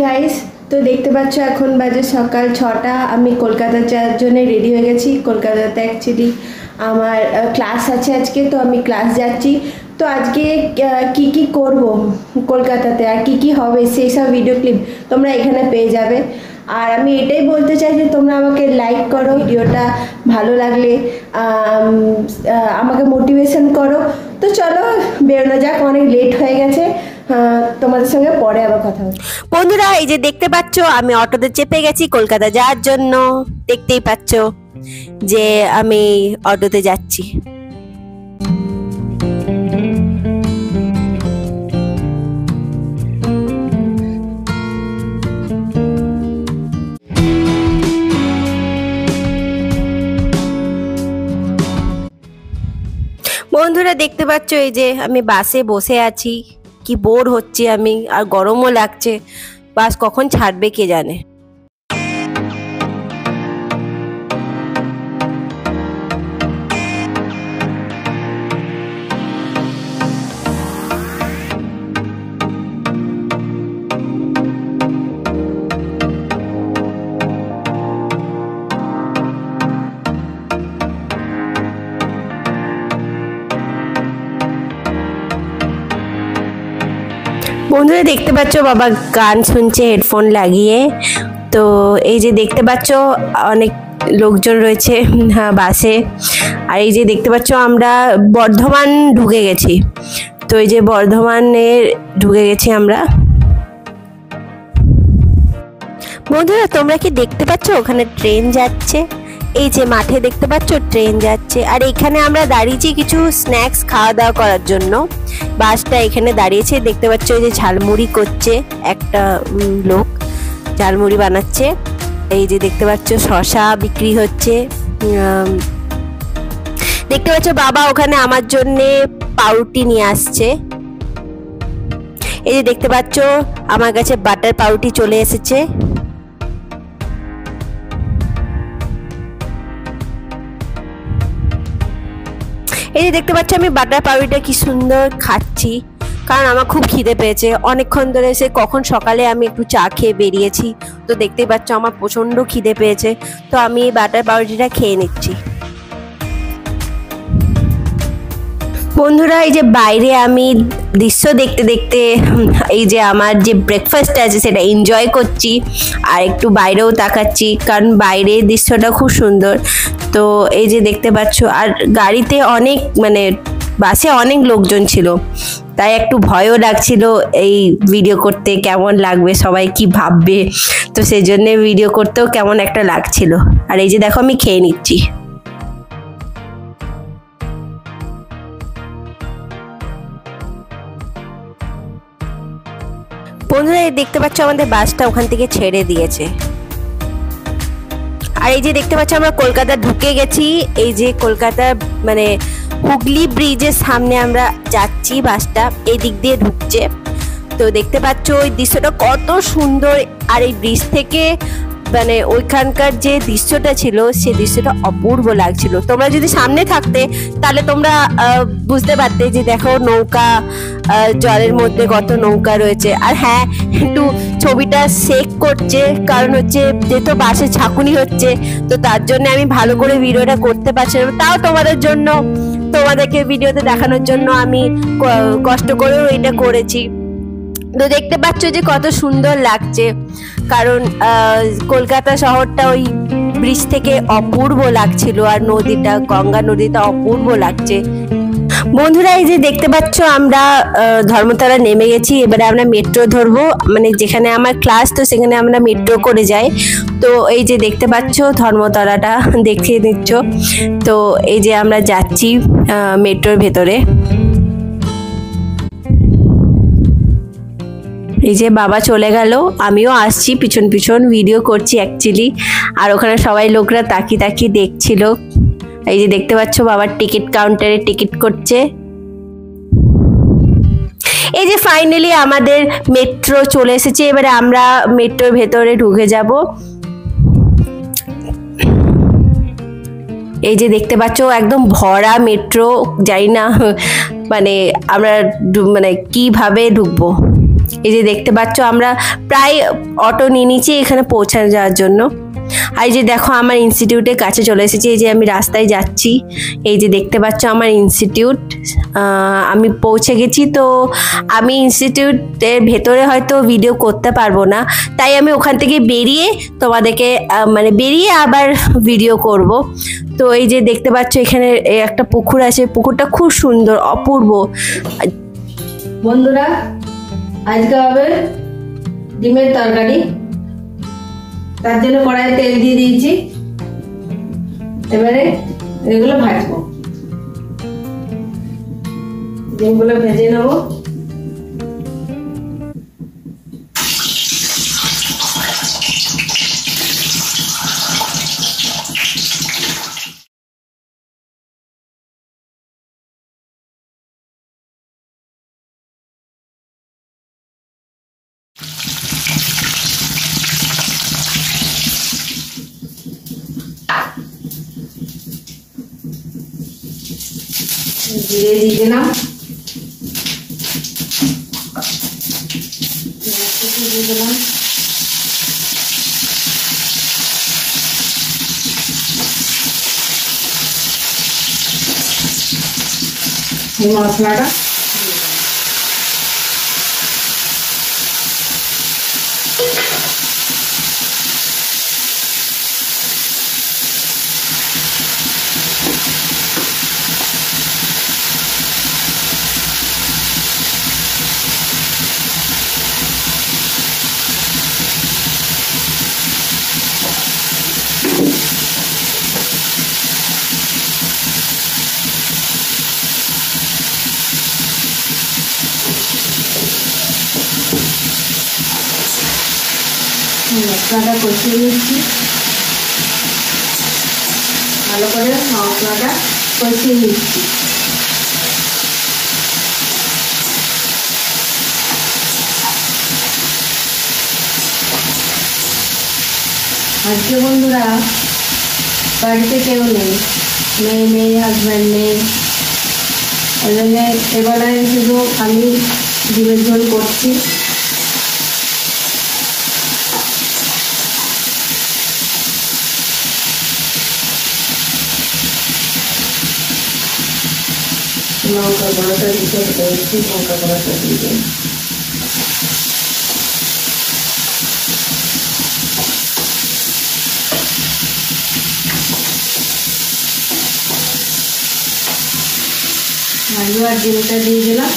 Guys, তো দেখতে পাচ্ছ এখন বাজে সকাল 6টা। আমি কলকাতা যাওয়ার জন্য রেডি হয়ে গেছি। কলকাতাতে অ্যাকচুয়ালি আমার ক্লাস আছে আজকে, তো আমি ক্লাস যাচ্ছি। তো আজকে কি কি করব কলকাতাতে আর কি হবে সেই সব ভিডিও ক্লিপ তোমরা এখানে পেয়ে যাবে। আর আমি এটাই বলতে চাই যে তোমরা আমাকে লাইক করো, ভিডিওটা ভালো লাগলে আমাকে মোটিভেশন করো। তো চলো বেরোনো যাক, অনেক লেট হয়ে গেছে। তোমাদের সঙ্গে পরে আবার কথা হবে। বন্ধুরা, এই যে দেখতে পাচ্ছ আমি অটোতে চেপে গেছি কলকাতা যাওয়ার জন্য। দেখতেই পাচ্ছ যে আমি অটোতে যাচ্ছি। বন্ধুরা দেখতে পাচ্ছ এই যে আমি বাসে বসে আছি, কি বোর হচ্ছি আমি, আর গরমও লাগছে। বাস কখন ছাড়বে কে জানে। বন্ধুরা দেখতে পাচ্ছ বাবা গান শুনছে হেডফোন লাগিয়ে। তো এই যে দেখতে পাচ্ছ অনেক লোকজন রয়েছে বাসে। আর এই যে দেখতে পাচ্ছ আমরা বর্ধমান ঢুকে গেছি। তো এই যে বর্ধমানে ঢুকে গেছি আমরা। বন্ধুরা তোমরা কি দেখতে পাচ্ছ ওখানে ট্রেন যাচ্ছে? এই যে মাঠে দেখতে পাচ্ছ ট্রেন যাচ্ছে। আর এখানে আমরা দাঁড়িয়েছি কিছু স্ন্যাক্স খাওয়া দাওয়া করার জন্য। বাসটা এখানে দাঁড়িয়েছে, দেখতে পাচ্ছ এই যে ঝালমুড়ি করছে একটা লোক, ঝালমুড়ি বানাচ্ছে। এই যে দেখতে পাচ্ছ শসা বিক্রি হচ্ছে। দেখতে পাচ্ছ বাবা ওখানে আমার জন্য পাউরুটি নিয়ে আসছে। এই যে দেখতে পাচ্ছ আমার কাছে বাটার পাউরুটি চলে এসেছে। এই যে দেখতে পাচ্ছ আমি বাটার পাউরুটিটা কি সুন্দর খাচ্ছি, কারণ আমার খুব খিদে পেয়েছে অনেকক্ষণ ধরে। এসে কখন সকালে আমি একটু চা খেয়ে বেরিয়েছি, তো দেখতেই পাচ্ছ আমার প্রচন্ড খিদে পেয়েছে। তো আমি বাটার পাউরুটিটা খেয়ে নিচ্ছি। বন্ধুরা এই যে বাইরে আমি দৃশ্য দেখতে দেখতে এই যে আমার যে ব্রেকফাস্ট আছে সেটা এনজয় করছি, আর একটু বাইরেও তাকাচ্ছি কারণ বাইরের দৃশ্যটা খুব সুন্দর। তো এই যে দেখতে পাচ্ছ, আর গাড়িতে অনেক মানে বাসে অনেক লোকজন ছিল, তাই একটু ভয়ও লাগছিল এই ভিডিও করতে, কেমন লাগবে, সবাই কি ভাববে। তো সেই জন্য ভিডিও করতেও কেমন একটা লাগছিল। আর এই যে দেখো আমি খেয়ে নিচ্ছি। বন্ধুরা এই দেখতে পাচ্ছ আমাদের বাসটা ওখান থেকে ছেড়ে দিয়েছে। আর এই যে দেখতে পাচ্ছ আমরা কলকাতা ঢুকে গেছি। এই যে কলকাতা মানে হুগলি ব্রিজের সামনে আমরা যাচ্ছি, বাসটা এই দিক দিয়ে ঢুকছে। তো দেখতে পাচ্ছ ওই দৃশ্যটা কত সুন্দর। আর এই ব্রিজ থেকে মানে ওইখানকার যে দৃশ্যটা ছিল সেই দৃশ্যটা অপূর্ব লাগছিল। তোমরা যদি সামনে থাকতে তাহলে তোমরা বুঝতে পারতে যে দেখো নৌকা, জলের মধ্যে কত নৌকা রয়েছে। আর হ্যাঁ, একটু ছবিটা শেক করছে কারণ হচ্ছে যেহেতু বাসে ঝাঁকুনি হচ্ছে, তো তার জন্য আমি ভালো করে ভিডিওটা করতে পারছি না। তাও তোমাদের জন্য, তোমাদেরকে ভিডিওতে দেখানোর জন্য আমি কষ্ট করেও এটা করেছি। তো দেখতে পাচ্ছ যে কত সুন্দর লাগছে, কারণ কলকাতা শহরটা ওই ব্রিজ থেকে অপূর্ব লাগছিল। আর নদীটা, গঙ্গা নদীটা অপূর্ব লাগছে। বন্ধুরা এই যে দেখতে পাচ্ছ আমরা ধর্মতলা নেমে গেছি। এবারে আমরা মেট্রো ধরবো, মানে যেখানে আমার ক্লাস, তো সেখানে আমরা মেট্রো করে যাই। তো এই যে দেখতে পাচ্ছ ধর্মতলাটা দেখিয়ে দিচ্ছ। তো এই যে আমরা যাচ্ছি মেট্রোর ভেতরে। এই যে বাবা চলে গেল, আমিও আসছি পিছন পিছন ভিডিও করছি অ্যাকচুয়ালি। আর ওখানে সবাই লোকরা তাকিয়ে তাকিয়ে দেখছিল। এই যে দেখতে পাচ্ছ বাবার টিকিট কাউন্টারে টিকিট করছে। এই যে ফাইনালি আমাদের মেট্রো চলে এসেছে। এবারে আমরা মেট্রোর ভেতরে ঢুকে যাব। এই যে দেখতে পাচ্ছ একদম ভরা মেট্রো, জানি না মানে আমরা মানে কিভাবে ঢুকবো। এই যে দেখতে পাচ্ছ আমরা প্রায় অটো নিয়ে নিচ্ছি এখানে পৌঁছানো যাওয়ার জন্য। আর এই যে দেখো আমার ইনস্টিটিউটের কাছে চলে এসেছি, এই যে আমি রাস্তায় যাচ্ছি, এই যে দেখতে পাচ্ছ আমার ইনস্টিটিউট, আমি পৌঁছে গেছি। তো আমি ইনস্টিটিউটের ভেতরে হয়তো ভিডিও করতে পারবো না, তাই আমি ওখান থেকে বেরিয়ে তোমাদেরকে মানে বেরিয়ে আবার ভিডিও করব। তো এই যে দেখতে পাচ্ছ এখানে একটা পুকুর আছে, পুকুরটা খুব সুন্দর অপূর্ব। বন্ধুরা আজকে হবে ডিমের তরকারি, তার জন্য কড়াইয়ে তেল দিয়ে দিয়েছি। এবারে এগুলো ভাজবো, ডিমগুলো ভেজে নেবো। জিরে দিয়ে দিলাম, দিয়ে দিলাম, এই মশলাটা মশলাটা কষিয়ে নিচ্ছি, ভালো করে মশলাটা কষিয়ে নিচ্ছি। আজকে বন্ধুরা বাড়িতে কেউ নেই, মেয়ে হাজব্যান্ড নেই, ওই জন্য এবেলায় শুধু আমি ডিমের ঝোল করছি। লঙ্কা গুঁড়োটা দিতে পেরেছি, লঙ্কা গুঁড়োটা দিয়ে আলু আর ডিমটা দিয়ে দিলাম,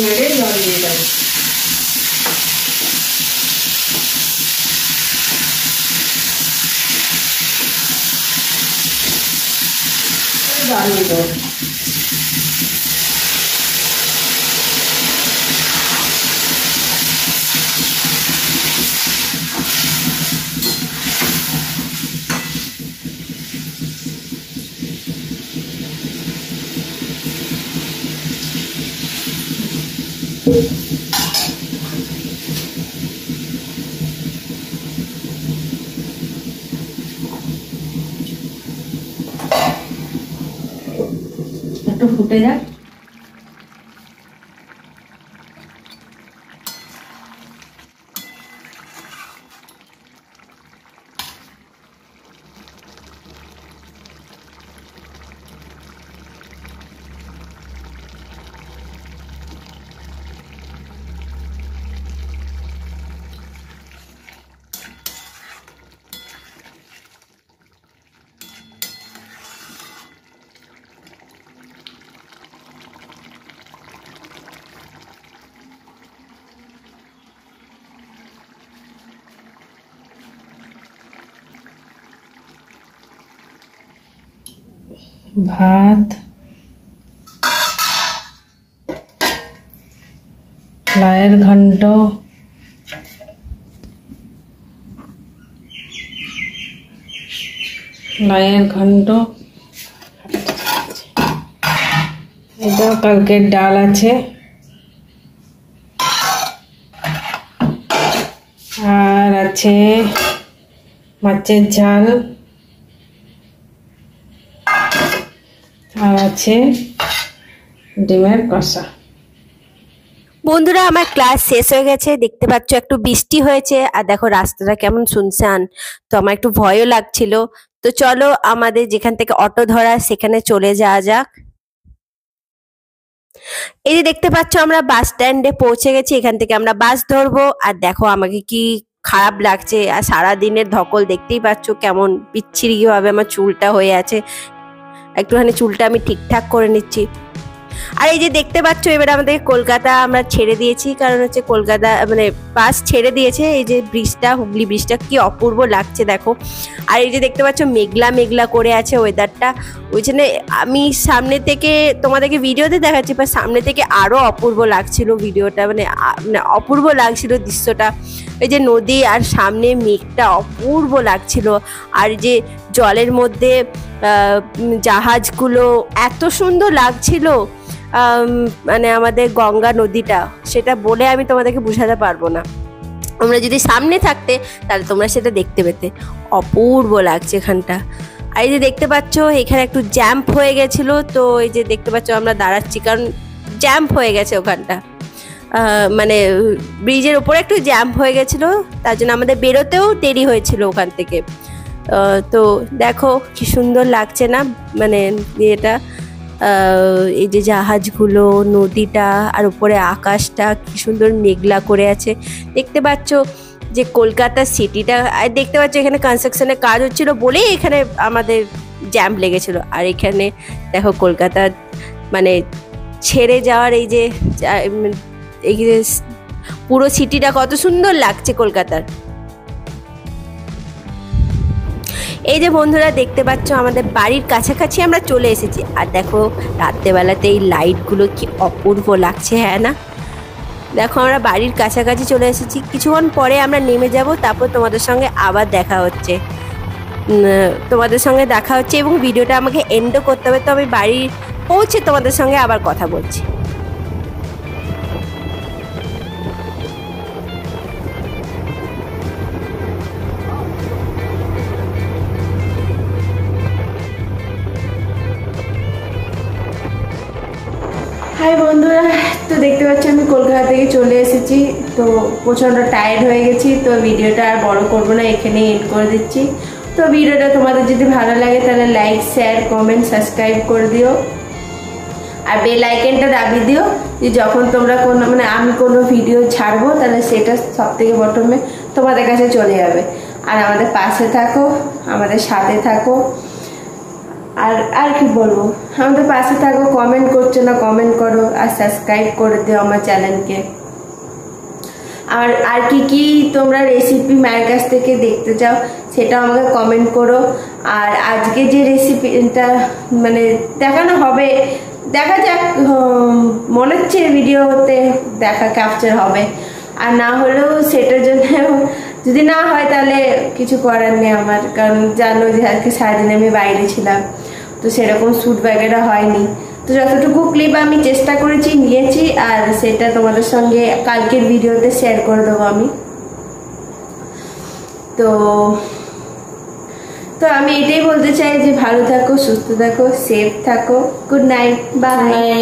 নেড়ে জল দিয়ে দেবো। জল দিয়ে দেবো। একটু ফুটে যাক। ভাত, লায়ের ঘন্ট, এটা কালকের ডাল আছে, আর আছে মাছের ঝাল, আর আছে ডিমের কষা। বন্ধুরা আমার ক্লাস শেষ হয়ে গেছে, দেখতে পাচ্ছ একটু বৃষ্টি হয়েছে আর দেখো রাস্তাটা কেমন শুনশান, তো আমার একটু ভয়ও লাগছিল। তো চলো আমাদের যেখান থেকে অটো ধরা সেখানে চলে যাওয়া যাক। এই যে দেখতে পাচ্ছ আমরা বাস স্ট্যান্ডে পৌঁছে গেছি, এখান থেকে আমরা বাস ধরবো। আর দেখো আমাকে কি খারাপ লাগছে, আর সারা দিনের ধকল দেখতেই পাচ্ছ কেমন বিচ্ছিরি ভাবে আমার চুলটা হয়ে আছে, একটুখানি চুলটা আমি ঠিকঠাক করে নিচ্ছি। আর এই যে দেখতে পাচ্ছ এবার আমাদের কলকাতা আমরা ছেড়ে দিয়েছি, কারণ হচ্ছে কলকাতা মানে বাস ছেড়ে দিয়েছে। এই যে ব্রিজটা, হুগলি ব্রিজটা কি অপূর্ব লাগছে দেখো। আর এই যে দেখতে পাচ্ছ মেঘলা মেঘলা করে আছে ওয়েদারটা, ওই জন্য আমি সামনে থেকে তোমাদেরকে ভিডিওতে দেখাচ্ছি, বা সামনে থেকে আরো অপূর্ব লাগছিল ভিডিওটা, মানে অপূর্ব লাগছিল দৃশ্যটা। এই যে নদী আর সামনে মেঘটা অপূর্ব লাগছিল, আর যে জলের মধ্যে জাহাজগুলো এত সুন্দর লাগছিল, মানে আমাদের গঙ্গা নদীটা, সেটা বলে আমি তোমাদেরকে বোঝাতে পারবো না। তোমরা যদি সামনে থাকতে তাহলে তোমরা সেটা দেখতে পেতে, অপূর্ব লাগছে এখানটা। আর এই যে দেখতে পাচ্ছ এখানে একটু জ্যাম্প হয়ে গেছিল, তো এই যে দেখতে পাচ্ছ আমরা দাঁড়াচ্ছি কারণ জ্যাম্প হয়ে গেছে ওখানটা, মানে ব্রিজের উপরে একটু জ্যাম্প হয়ে গেছিল, তার জন্য আমাদের বেরোতেও দেরি হয়েছিল ওখান থেকে। তো দেখো কি সুন্দর লাগছে না, মানে এটা এই যে জাহাজগুলো, নদীটা, আর উপরে আকাশটা কি সুন্দর মেঘলা করে আছে। দেখতে পাচ্ছ যে কলকাতা সিটিটা, আর দেখতে পাচ্ছ এখানে কনস্ট্রাকশনের কাজ হচ্ছিল বলেই এখানে আমাদের জ্যাম লেগেছিল। আর এখানে দেখো কলকাতা মানে ছেড়ে যাওয়ার এই যে পুরো সিটিটা কত সুন্দর লাগছে কলকাতার। এই যে বন্ধুরা দেখতে পাচ্ছ আমাদের বাড়ির কাছাকাছি আমরা চলে এসেছি, আর দেখো রাত্রেবেলাতে এই লাইটগুলো কি অপূর্ব লাগছে, হ্যাঁ না? দেখো আমরা বাড়ির কাছাকাছি চলে এসেছি, কিছুক্ষণ পরে আমরা নেমে যাব, তারপর তোমাদের সঙ্গে আবার দেখা হচ্ছে, এবং ভিডিওটা আমাকে এন্ডও করতে হবে। তো আমি বাড়ি পৌঁছে তোমাদের সঙ্গে আবার কথা বলছি। হাই বন্ধুরা, তো দেখতে পাচ্ছি আমি কলকাতা থেকে চলে এসেছি, তো প্রচণ্ড টায়ার্ড হয়ে গেছি, তো ভিডিওটা আর বড় করবো না, এখানেই এন্ড করে দিচ্ছি। তো ভিডিওটা তোমাদের যদি ভালো লাগে তাহলে লাইক, শেয়ার, কমেন্ট, সাবস্ক্রাইব করে দিও, আর বেল আইকনটা দাবিয়ে দিও, যে যখন তোমরা কোনো মানে আমি কোনো ভিডিও ছাড়বো তাহলে সেটা সব থেকে প্রথমে তোমাদের কাছে চলে যাবে। আর আমাদের পাশে থাকো, আমাদের সাথে থাকো, আর কি বলবো, আমাদের পাশে থাকো। কমেন্ট করছো না, কমেন্ট করো, আর সাবস্ক্রাইব করে দিও আমার চ্যানেলকে। আর কি তোমরা রেসিপি মায়ের কাছ থেকে দেখতে চাও সেটা আমাকে কমেন্ট করো। আর আজকে যে রেসিপিটা মানে দেখানো হবে, দেখা যাক, মনে হচ্ছে ভিডিওতে দেখা ক্যাপচার হবে, আর না হলেও সেটার জন্য যদি না হয় তাহলে কিছু করার নেই আমার, কারণ জানো যে আজকে সারাদিন আমি বাইরে ছিলাম, তো সেরকম শ্যুট ব্যাগেরা হয়নি। তো যতটুকু ক্লিপ আমি চেষ্টা করেছি নিয়েছি, আর সেটা তোমাদের সঙ্গে কালকের ভিডিওতে শেয়ার করে দেবো আমি। তো আমি এটাই বলতে চাই যে ভালো থাকো, সুস্থ থাকো, সেফ থাকো। Good night, by.